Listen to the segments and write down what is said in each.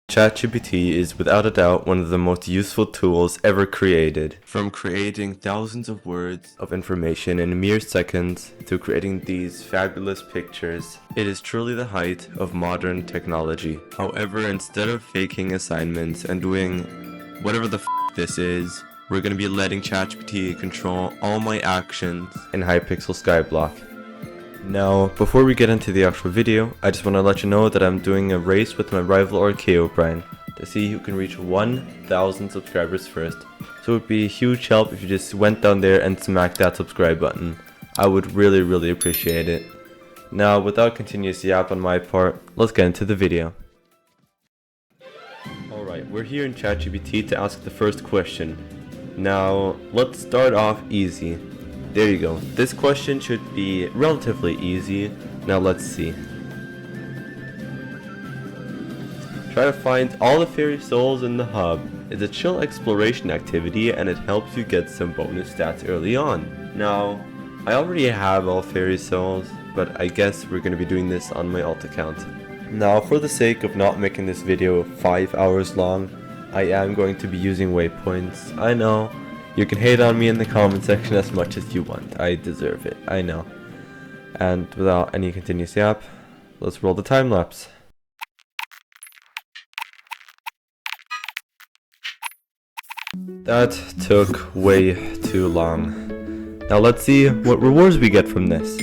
ChatGPT is without a doubt one of the most useful tools ever created. From creating thousands of words of information in mere seconds to creating these fabulous pictures, it is truly the height of modern technology. However, instead of faking assignments and doing whatever the this is, we're going to be letting ChatGPT control all my actions in Hypixel SkyBlock. Now, before we get into the actual video, I just want to let you know that I'm doing a race with my rival O'Brien to see who can reach 1,000 subscribers first. So it would be a huge help if you just went down there and smacked that subscribe button. I would really appreciate it. Now, without continuous yap on my part, let's get into the video. Alright, we're here in ChatGPT to ask the first question. Now, let's start off easy. There you go. This question should be relatively easy. Now let's see. Try to find all the fairy souls in the hub. It's a chill exploration activity and it helps you get some bonus stats early on. Now, I already have all fairy souls, but I guess we're going to be doing this on my alt account. Now, for the sake of not making this video 5 hours long, I am going to be using waypoints. I know. You can hate on me in the comment section as much as you want. I deserve it, I know. And without any continuous yap, let's roll the time lapse. That took way too long. Now let's see what rewards we get from this.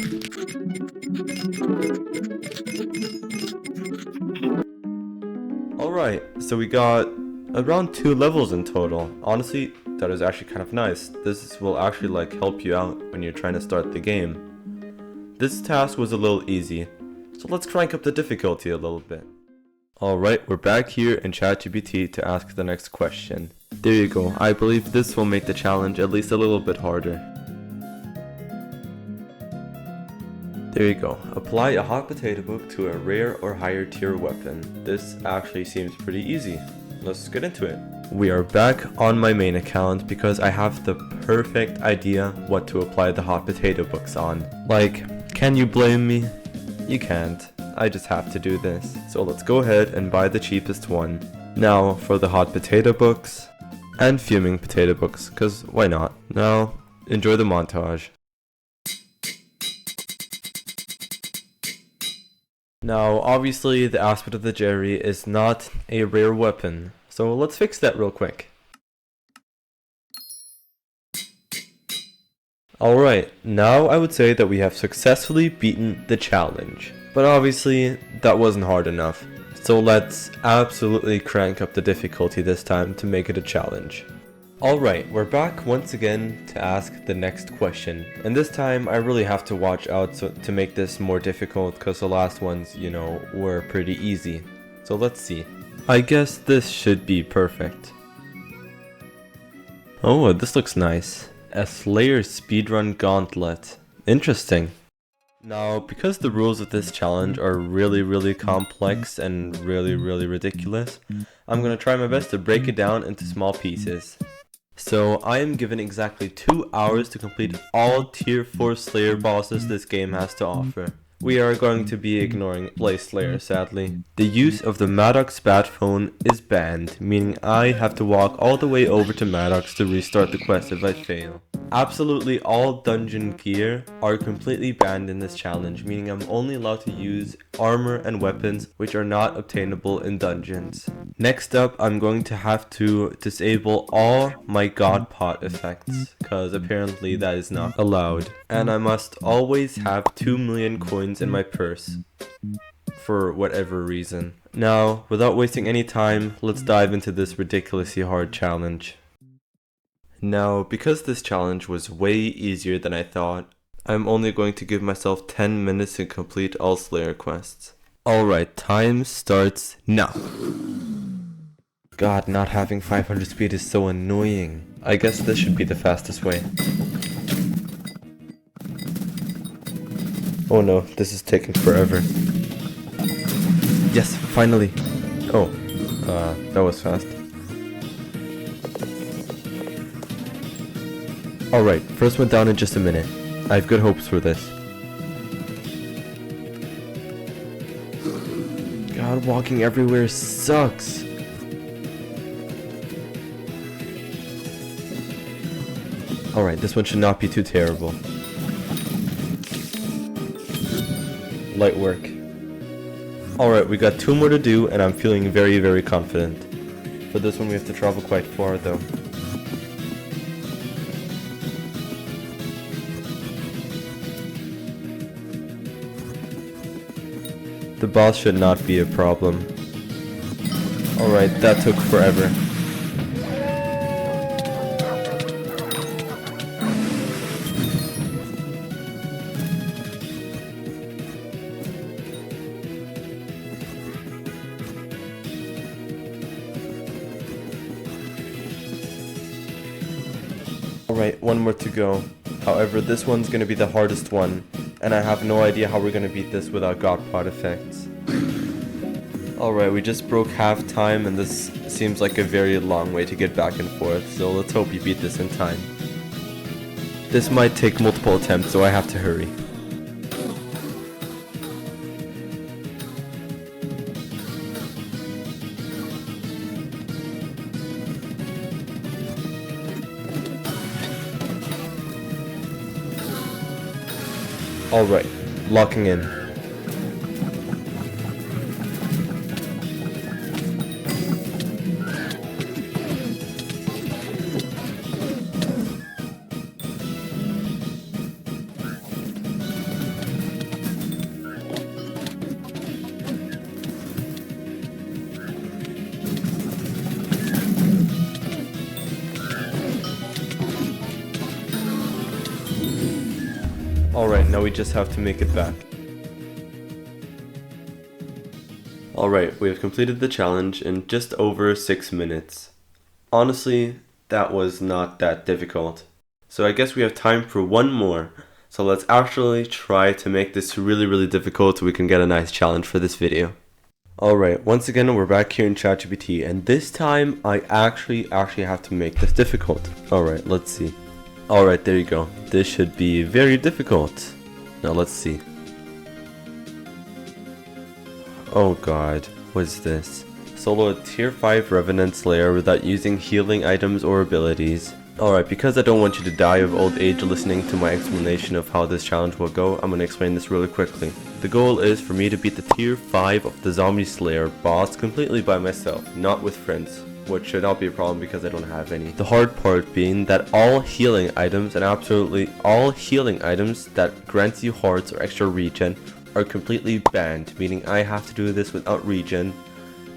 Alright, so we got around 2 levels in total. Honestly, that is actually kind of nice. This will actually help you out when you're trying to start the game. This task was a little easy, so let's crank up the difficulty a little bit. Alright, we're back here in ChatGPT to ask the next question. There you go. I believe this will make the challenge at least a little bit harder. There you go. Apply a hot potato book to a rare or higher tier weapon. This actually seems pretty easy. Let's get into it. We are back on my main account because I have the perfect idea what to apply the hot potato books on. Can you blame me? You can't. I just have to do this. So let's go ahead and buy the cheapest one. Now for the hot potato books and fuming potato books, cause why not? Now enjoy the montage. Now obviously the aspect of the Jerry is not a rare weapon. So let's fix that real quick. Alright, now I would say that we have successfully beaten the challenge. But obviously, that wasn't hard enough. So let's absolutely crank up the difficulty this time to make it a challenge. Alright, we're back once again to ask the next question. And this time I really have to watch out to make this more difficult because the last ones, were pretty easy. So let's see. I guess this should be perfect. Oh, this looks nice. A Slayer speedrun gauntlet. Interesting. Now, because the rules of this challenge are really complex and really ridiculous, I'm gonna try my best to break it down into small pieces. So, I am given exactly 2 hours to complete all tier 4 Slayer bosses this game has to offer. We are going to be ignoring Play Slayer, sadly. The use of the Maddox bat phone is banned, meaning I have to walk all the way over to Maddox to restart the quest if I fail. Absolutely all dungeon gear are completely banned in this challenge, meaning I'm only allowed to use armor and weapons which are not obtainable in dungeons. Next up, I'm going to have to disable all my God Pot effects, because apparently that is not allowed. And I must always have 2 million coins in my purse, for whatever reason. Now, without wasting any time, let's dive into this ridiculously hard challenge. Now, because this challenge was way easier than I thought, I'm only going to give myself 10 minutes to complete all Slayer quests. Alright, time starts now. God, not having 500 speed is so annoying. I guess this should be the fastest way. Oh no, this is taking forever. Yes, finally. Oh, that was fast. Alright, first one down in just a minute. I have good hopes for this. God, walking everywhere sucks. Alright, this one should not be too terrible. Light work. Alright, we got 2 more to do, and I'm feeling very, very confident. For this one we have to travel quite far though. The boss should not be a problem. Alright, that took forever. Alright, 1 more to go. However, this one's gonna be the hardest one, and I have no idea how we're gonna beat this without God Pod effects. Alright, we just broke half time, and this seems like a very long way to get back and forth, so let's hope we beat this in time. This might take multiple attempts, so I have to hurry. Alright, locking in. Alright, now we just have to make it back. Alright, we have completed the challenge in just over 6 minutes. Honestly, that was not that difficult. So I guess we have time for 1 more. So let's actually try to make this really difficult so we can get a nice challenge for this video. Alright, once again we're back here in ChatGPT, and this time I actually have to make this difficult. Alright, let's see. Alright, there you go. This should be very difficult. Now let's see. Oh god, what is this? Solo a tier 5 Revenant Slayer without using healing items or abilities. Alright, because I don't want you to die of old age listening to my explanation of how this challenge will go, I'm going to explain this really quickly. The goal is for me to beat the tier 5 of the Zombie Slayer boss completely by myself, not with friends. Which should not be a problem because I don't have any. The hard part being that all healing items, and absolutely all healing items that grant you hearts or extra regen, are completely banned, meaning I have to do this without regen,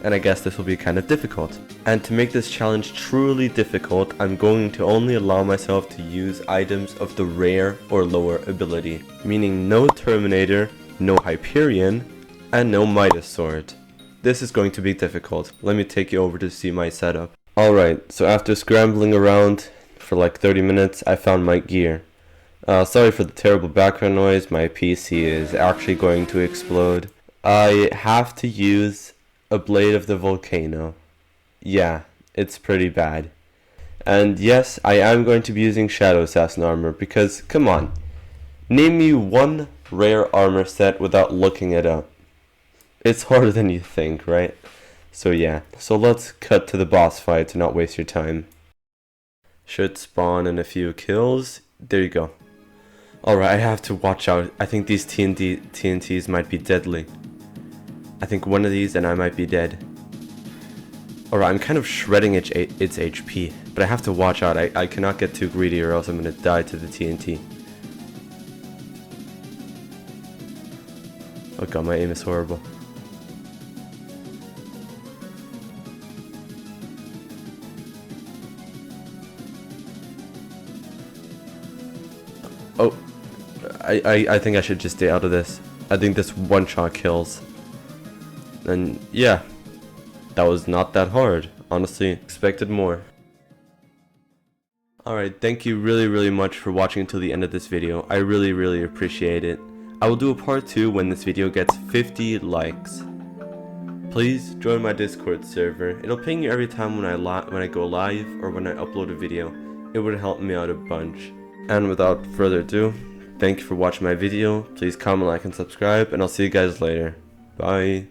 and I guess this will be kind of difficult. And to make this challenge truly difficult, I'm going to only allow myself to use items of the rare or lower ability, meaning no Terminator, no Hyperion, and no Midas Sword. This is going to be difficult. Let me take you over to see my setup. Alright, so after scrambling around for like 30 minutes, I found my gear. Sorry for the terrible background noise, my PC is actually going to explode. I have to use a Blade of the Volcano. Yeah, it's pretty bad. And yes, I am going to be using Shadow Assassin armor because, come on, name me 1 rare armor set without looking it up. It's harder than you think, right? So yeah, so let's cut to the boss fight to not waste your time. Should spawn in a few kills. There you go. Alright, I have to watch out. I think these TNTs might be deadly. I think one of these and I might be dead. Alright, I'm kind of shredding its HP, but I have to watch out. I cannot get too greedy or else I'm gonna die to the TNT. Oh god, my aim is horrible. Oh, I think I should just stay out of this. I think this one-shot kills. And yeah, that was not that hard. Honestly, expected more. Alright, thank you really much for watching until the end of this video. I really appreciate it. I will do a part 2 when this video gets 50 likes. Please join my Discord server. It'll ping you every time when I go live or when I upload a video. It would help me out a bunch. And without further ado, thank you for watching my video. Please comment, like, and subscribe, and I'll see you guys later. Bye.